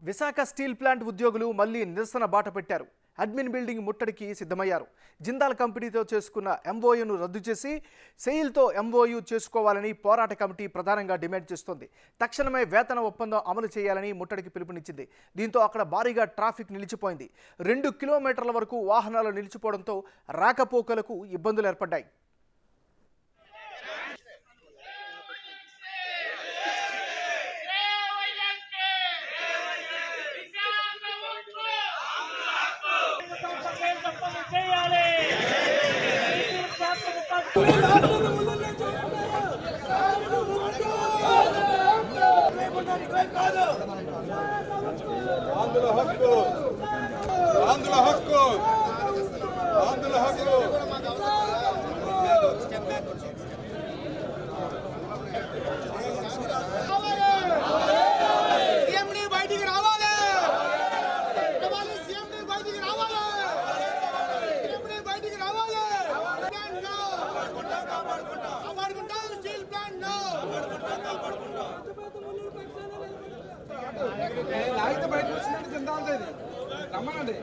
Visakha steel plant ఉద్యోగులు మళ్లీ నిరసన బాట పెట్టారు. అడ్మిన్ బిల్డింగ్ ముట్టడికి సిద్ధమయ్యారు. జిందాల్ కంపెనీతో చేసుకున్న ఎంఓయూను రద్దు చేసి సెయిల్తో ఎంఓయూ చేసుకోవాలని పోరాట కమిటీ ప్రధానంగా డిమాండ్ చేస్తోంది. తక్షణమే వేతన ఒప్పందం అమలు చేయాలని ముట్టడికి పిలుపునిచ్చింది. దీంతో అక్కడ భారీగా ట్రాఫిక్ నిలిచిపోయింది. 2 కిలోమీటర్ల వరకు వాహనాలు నిలిచిపోవడంతో రాకపోకలకు ఇబ్బందులు ఏర్పడ్డాయి. లాగితే బయటకు వచ్చినట్టు జిందాల్ రమ్మనండి.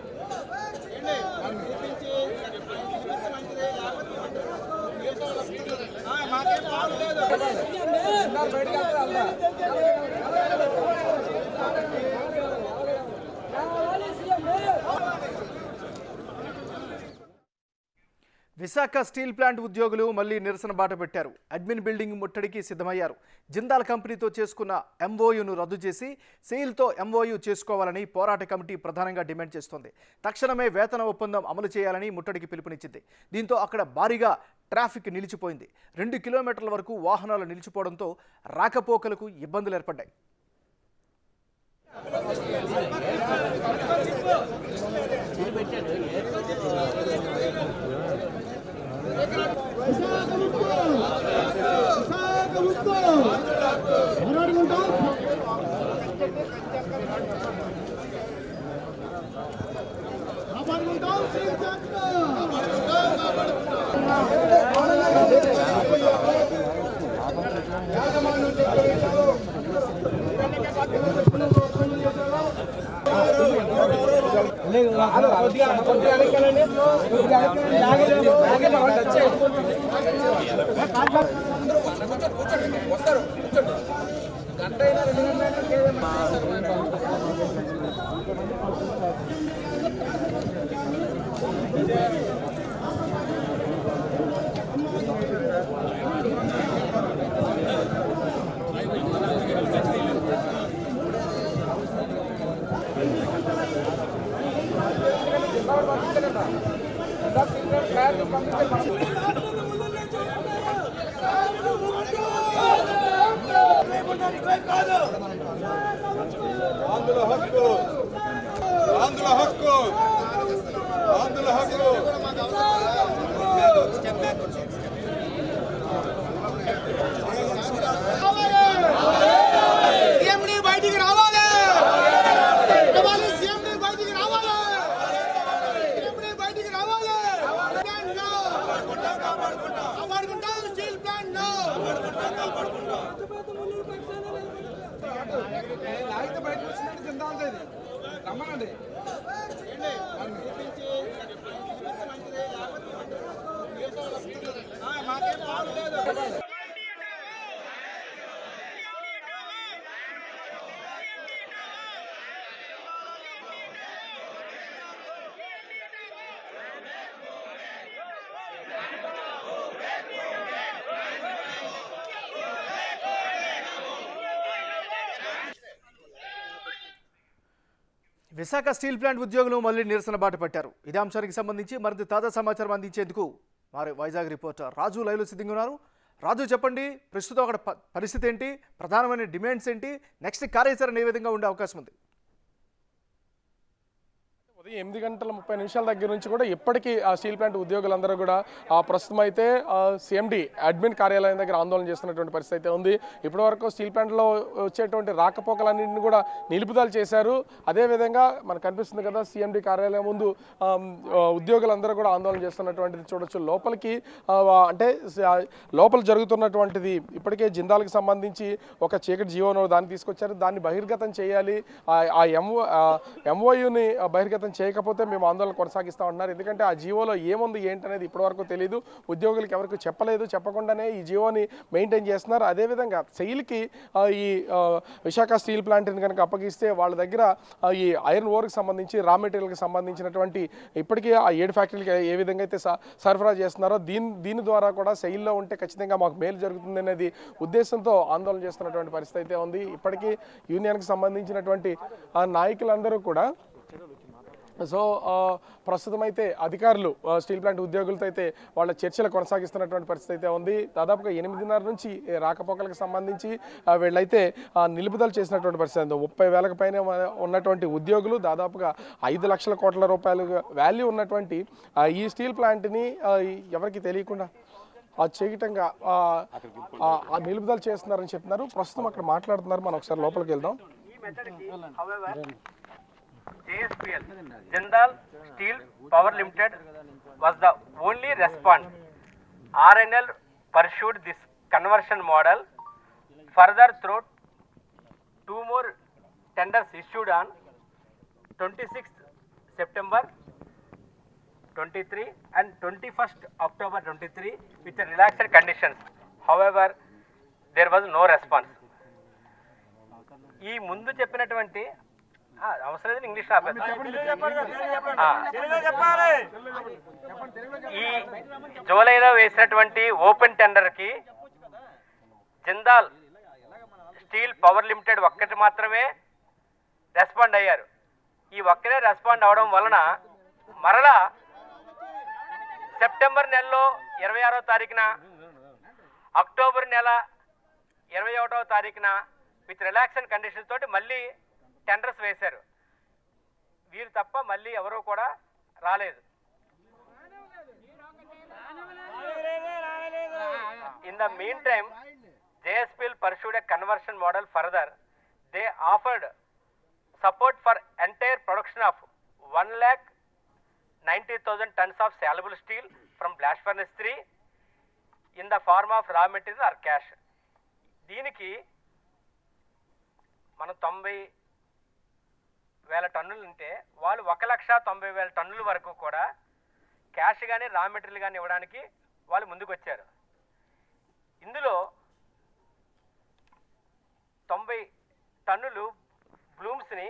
విశాఖ స్టీల్ ప్లాంట్ ఉద్యోగులు మళ్లీ నిరసన బాట పెట్టారు. అడ్మిన్ బిల్డింగ్ ముట్టడికి సిద్ధమయ్యారు. జిందాల్ కంపెనీతో చేసుకున్న ఎంఓయూను రద్దు చేసి సెయిల్తో ఎంఓయూ చేసుకోవాలని పోరాట కమిటీ ప్రధానంగా డిమాండ్ చేస్తోంది. తక్షణమే వేతన ఒప్పందం అమలు చేయాలని ముట్టడికి పిలుపునిచ్చింది. దీంతో అక్కడ భారీగా ట్రాఫిక్ నిలిచిపోయింది. 2 కిలోమీటర్ల వరకు వాహనాలు నిలిచిపోవడంతో రాకపోకలకు ఇబ్బందులు ఏర్పడ్డాయి. లాగితే బయటకు వచ్చినట్టు జిందాల్ రమ్మనండి. విశాఖ స్టీల్ ప్లాంట్ ఉద్యోగులు మళ్లీ నిరసన బాట పట్టారు. ఇదే అంశానికి సంబంధించి మరింత తాజా సమాచారం అందించేందుకు మరి వైజాగ్ రిపోర్టర్ రాజు లైవ్లో సిద్ధంగా ఉన్నారు. రాజు, చెప్పండి, ప్రస్తుతం అక్కడ పరిస్థితి ఏంటి, ప్రధానమైన డిమాండ్స్ ఏంటి, నెక్స్ట్ కార్యాచరణ ఏ విధంగా ఉండే అవకాశం ఉంది? ఉదయం 8:30 దగ్గర నుంచి కూడా ఇప్పటికీ ఆ స్టీల్ ప్లాంట్ ఉద్యోగులందరూ కూడా ప్రస్తుతం అయితే సిఎండి అడ్మిన్ కార్యాలయం దగ్గర ఆందోళన చేస్తున్నటువంటి పరిస్థితి అయితే ఉంది. ఇప్పటివరకు స్టీల్ ప్లాంట్లో వచ్చేటువంటి రాకపోకలన్నింటినీ కూడా నిలుపుదల చేశారు. అదేవిధంగా మనకు కనిపిస్తుంది కదా సిఎండి కార్యాలయం ముందు ఉద్యోగులందరూ కూడా ఆందోళన చేస్తున్నటువంటిది చూడొచ్చు. లోపలికి అంటే లోపల జరుగుతున్నటువంటిది ఇప్పటికే జిందాల్కి సంబంధించి ఒక చీకటి జీవోను దాన్ని తీసుకొచ్చారు. దాన్ని బహిర్గతం చేయాలి, ఆ ఎంఓయూని బహిర్గతం చేయకపోతే మేము ఆందోళన కొనసాగిస్తూ ఉన్నారు. ఎందుకంటే ఆ జీవోలో ఏముంది ఏంటనేది ఇప్పటివరకు తెలియదు. ఉద్యోగులకు ఎవరికి చెప్పలేదు, చెప్పకుండానే ఈ జీవోని మెయింటైన్ చేస్తున్నారు. అదేవిధంగా సెయిల్కి ఈ విశాఖ స్టీల్ ప్లాంట్ని కనుక అప్పగిస్తే వాళ్ళ దగ్గర ఈ ఐరన్ ఓర్కి సంబంధించి రా మెటీరియల్కి సంబంధించినటువంటి ఇప్పటికీ ఆ 7 ఫ్యాక్టరీలకి ఏ విధంగా అయితే సరఫరా చేస్తున్నారో దీని ద్వారా కూడా సెయిల్లో ఉంటే ఖచ్చితంగా మాకు మేలు జరుగుతుంది అనేది ఉద్దేశంతో ఆందోళన చేస్తున్నటువంటి పరిస్థితి అయితే ఉంది. ఇప్పటికీ యూనియన్కి సంబంధించినటువంటి నాయకులందరూ కూడా ప్రస్తుతం అయితే అధికారులు స్టీల్ ప్లాంట్ ఉద్యోగులతో అయితే వాళ్ళ చర్చలు కొనసాగిస్తున్నటువంటి పరిస్థితి అయితే ఉంది. దాదాపుగా 8:30 నుంచి రాకపోకలకు సంబంధించి వీళ్ళైతే నిలుపుదల చేసినటువంటి పరిస్థితి ఉంది. 30,000కు పైన ఉన్నటువంటి ఉద్యోగులు, దాదాపుగా 5 లక్షల కోట్ల రూపాయలు వాల్యూ ఉన్నటువంటి ఈ స్టీల్ ప్లాంట్ని ఎవరికి తెలియకుండా చేయటంగా నిలుపుదల చేస్తున్నారని చెప్తున్నారు. ప్రస్తుతం అక్కడ మాట్లాడుతున్నారు. మనం ఒకసారి లోపలికి వెళ్దాం. JSPL, Jindal Steel Power Limited, was the only respond. RNL pursued this conversion model. Further, through 2 more tenders issued on 26th September 23 and 21st October 23 with the relaxed conditions. However, there was no response. ఈ ముందు చెప్పినటువంటి అవసరం లేదు, English ఈ జూలైలో వేసినటువంటి open టెండర్కి Jindal steel power limited ఒక్కటి మాత్రమే రెస్పాండ్ అయ్యారు. ఈ ఒక్కరే రెస్పాండ్ అవడం వలన మరలా సెప్టెంబర్ నెలలో 26వ తారీఖున, అక్టోబర్ నెల 21వ తారీఖున విత్ రిలాక్సేషన్ కండిషన్స్ తోటి మళ్ళీ టెండర్స్ వేశారు. వీరు తప్ప మళ్ళీ ఎవరూ కూడా రాలేదు. In the mean time JSPL pursued a conversion model. Further, they offered support for entire production of 1,90,000 tons of saleable steel from blast furnace 3 in the form of raw material or cash. దీనికి మనం 90,000 టన్నులు ఉంటే వాళ్ళు 1,90,000 టన్నుల వరకు కూడా cash కానీ raw material కానీ ఇవ్వడానికి వాళ్ళు ముందుకు వచ్చారు. ఇందులో 90 టన్నులు బ్లూమ్స్ని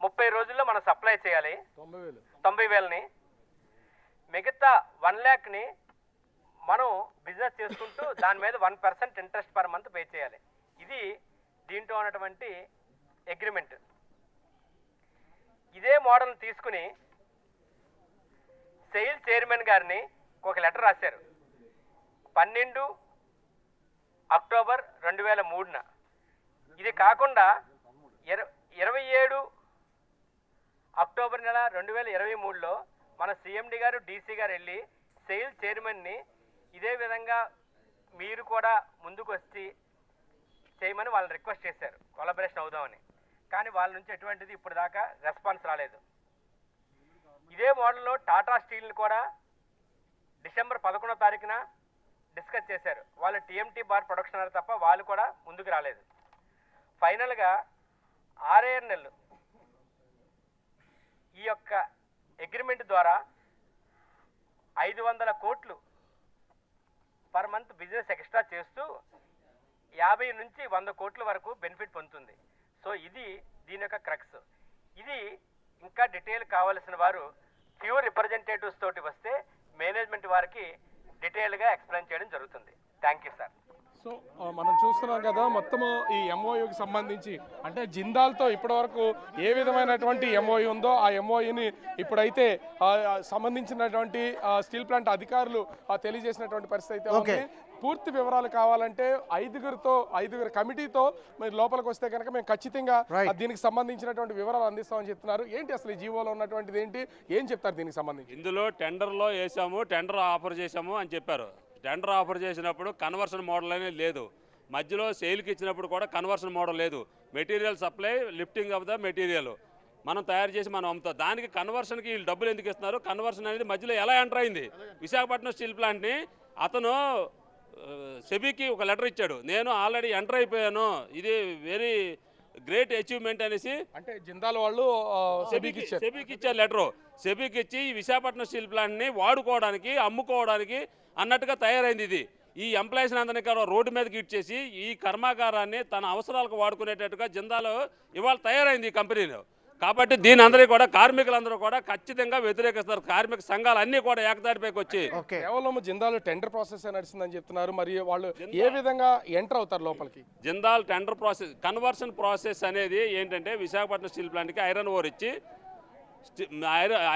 30 రోజుల్లో మనం సప్లై చేయాలి, 90,000ని. మిగతా 1 lakని మనం బిజినెస్ చేసుకుంటూ దాని మీద 1% ఇంట్రెస్ట్ పర్ మంత్ పే చేయాలి. ఇది దీంట్లో ఉన్నటువంటి అగ్రిమెంట్. ఇదే మోడల్ తీసుకుని సెయిల్ చైర్మన్ గారిని ఒక లెటర్ రాశారు 12 అక్టోబర్ 2003. ఇది కాకుండా 27 అక్టోబర్ నెల 2023లో మన సిఎండి గారు డీసీ గారు వెళ్ళి సెయిల్ చైర్మన్ని ఇదే విధంగా మీరు కూడా ముందుకు వచ్చి చేయమని వాళ్ళని రిక్వెస్ట్ చేశారు, కొలాబరేషన్ అవుదామని. కానీ వాళ్ళ నుంచి ఎటువంటిది ఇప్పుడు దాకా రెస్పాన్స్ రాలేదు. ఇదే మోడల్లో టాటా స్టీల్ని కూడా డిసెంబర్ 11వ తారీఖున డిస్కస్ చేశారు. వాళ్ళు టీఎంటీ బార్ ప్రొడక్షన్ తప్ప వాళ్ళు కూడా ముందుకు రాలేదు. ఫైనల్గా RNL ఈ యొక్క అగ్రిమెంట్ ద్వారా 500 కోట్లు పర్ మంత్ బిజినెస్ ఎక్స్ట్రా చేస్తూ 50 నుంచి 100 కోట్ల వరకు బెనిఫిట్ పొందుతుంది. సో ఇది దీని యొక్క క్రక్స్. ఇది ఇంకా డీటెయిల్ కావాల్సిన వారు ప్యూర్ రిప్రజెంటేటివ్స్ తోటి వస్తే మేనేజ్మెంట్ వారికి డీటెయిల్గా ఎక్స్ప్లెయిన్ చేయడం జరుగుతుంది. Thank you sir. సో మనం చూస్తున్నాం కదా, మొత్తము ఈ ఎంఓయూకి సంబంధించి అంటే జిందాల్తో ఇప్పటివరకు ఏ విధమైనటువంటి ఎంఓయూ ఉందో ఆ ఎంఓయూని ఇప్పుడైతే సంబంధించినటువంటి స్టీల్ ప్లాంట్ అధికారులు తెలియజేసినటువంటి పరిస్థితి అయితే ఉంది. పూర్తి వివరాలు కావాలంటే ఐదుగురు కమిటీతో మీరు లోపలికి వస్తే కనుక మేము ఖచ్చితంగా దీనికి సంబంధించినటువంటి వివరాలు అందిస్తామని చెప్తున్నారు. ఏంటి అసలు ఈ జీవోలో ఉన్నటువంటిది ఏంటి, ఏం చెప్తారు దీనికి సంబంధించి? ఇందులో టెండర్లో వేసాము, టెండర్ ఆఫర్ చేసాము అని చెప్పారు. టెండర్ ఆఫర్ చేసినప్పుడు కన్వర్షన్ మోడల్ అనేది లేదు. మధ్యలో సేల్కి ఇచ్చినప్పుడు కూడా కన్వర్షన్ మోడల్ లేదు. Material supply, lifting of the material మనం తయారు చేసి మనం అమ్ముతాం. దానికి కన్వర్షన్కి వీళ్ళు డబ్బులు ఎందుకు ఇస్తున్నారు? కన్వర్షన్ అనేది మధ్యలో ఎలా ఎంటర్ అయింది? విశాఖపట్నం స్టీల్ ప్లాంట్ని అతను సెబీకి ఒక లెటర్ ఇచ్చాడు, నేను ఆల్రెడీ ఎంటర్ అయిపోయాను, ఇది వెరీ గ్రేట్ అచీవ్మెంట్ అనేసి. అంటే జిందాల్ వాళ్ళు సెబీకి ఇచ్చారు లెటరు. సెబీకి ఇచ్చి ఈ విశాఖపట్నం స్టీల్ ప్లాంట్ని వాడుకోవడానికి, అమ్ముకోవడానికి అన్నట్టుగా తయారైంది. ఇది ఈ ఎంప్లాయీస్ని అందరినీ రోడ్డు మీదకి ఇచ్చేసి ఈ కర్మాగారాన్ని తన అవసరాలకు వాడుకునేటట్టుగా జిందాల్ ఇవాళ తయారైంది ఈ కంపెనీలో. కాబట్టి దీని అందరికీ కూడా కార్మికులందరూ కూడా ఖచ్చితంగా వ్యతిరేకిస్తారు. కార్మిక సంఘాలు అన్నీ కూడా ఏకతాటిపైకి వచ్చి కేవలం జిందాల్ టెండర్ ప్రాసెస్ నడిచిందని చెప్తున్నారు. మరి వాళ్ళు ఏ విధంగా ఎంటర్ అవుతారు లోపలికి? Jindal tender process, conversion process అనేది ఏంటంటే విశాఖపట్నం స్టీల్ ప్లాంట్కి ఐరన్ ఓర్ ఇచ్చి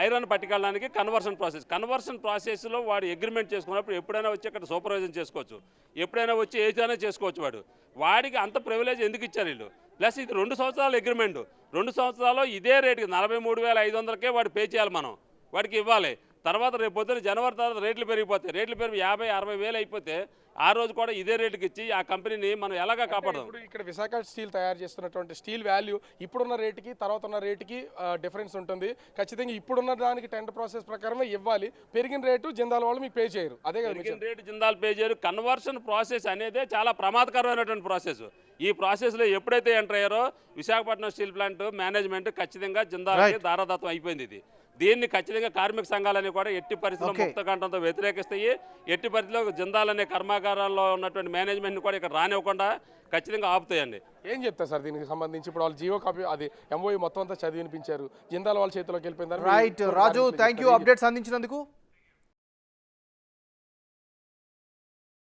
ఐరన్ పట్టుకెళ్ళడానికి కన్వర్షన్ ప్రాసెస్లో వాడు అగ్రిమెంట్ చేసుకున్నప్పుడు ఎప్పుడైనా వచ్చి అక్కడ సూపర్వైజన్ చేసుకోవచ్చు, ఎప్పుడైనా వచ్చి ఏదైనా చేసుకోవచ్చు. వాడికి అంత ప్రివిలేజ్ ఎందుకు ఇచ్చారు వీళ్ళు? ప్లస్ ఇది 2 సంవత్సరాల అగ్రిమెంట్. 2 సంవత్సరాలు ఇదే రేటుకి 43,500కే వాడు పే చేయాలి, మనం వాడికి ఇవ్వాలి. తర్వాత రేపు పొద్దున జనవరి తర్వాత రేట్లు పెరిగిపోతాయి. రేట్లు పెరిగి 50-60 వేలు అయిపోతే ఆ రోజు కూడా ఇదే రేటుకి ఇచ్చి ఆ కంపెనీని మనం ఎలాగా కాపాడదాం? ఇప్పుడు ఇక్కడ విశాఖ స్టీల్ తయారు చేస్తున్నటువంటి స్టీల్ వాల్యూ ఇప్పుడున్న రేటుకి తర్వాత ఉన్న రేటుకి డిఫరెన్స్ ఉంటుంది. ఖచ్చితంగా ఇప్పుడున్న దానికి టెండర్ ప్రాసెస్ ప్రకారమే ఇవ్వాలి. పెరిగిన రేటు జిందాల్ వాళ్ళు మీకు పే చేయరు. అదే కదా, పెరిగిన రేటు జిందాల్ పే చేయరు. కన్వర్షన్ ప్రాసెస్ అనేది చాలా ప్రమాదకరమైనటువంటి ప్రాసెస్. ఈ ప్రాసెస్లో ఎప్పుడైతే ఎంటర్ అయ్యారో విశాఖపట్నం స్టీల్ ప్లాంట్ మేనేజ్మెంట్ ఖచ్చితంగా జిందాల్కి దారాదత్తం అయిపోయింది. దీన్ని ఖచ్చితంగా కార్మిక సంఘాలని కూడా ఎట్టి పరిస్థితుల్లో ముక్తకంఠంతో వ్యతిరేకిస్తాయి. ఎట్టి పరిస్థితుల్లో జిందాల్ అనే కర్మాగారాల్లో ఉన్నటువంటి మేనేజ్మెంట్ని కూడా ఇక్కడ రానివ్వకుండా ఖచ్చితంగా ఆపుతాయండి. ఏం చెప్తారు సార్ దీనికి సంబంధించి? ఇప్పుడు వాళ్ళు జియో కాపీ అది ఎంఓయూ మొత్తం అంతా చదివినిపించారు, జిందాల్ వాళ్ళ చేతిలోకి వెళ్ళిపోయింది. Right Raju, thank you updates అందించినందుకు.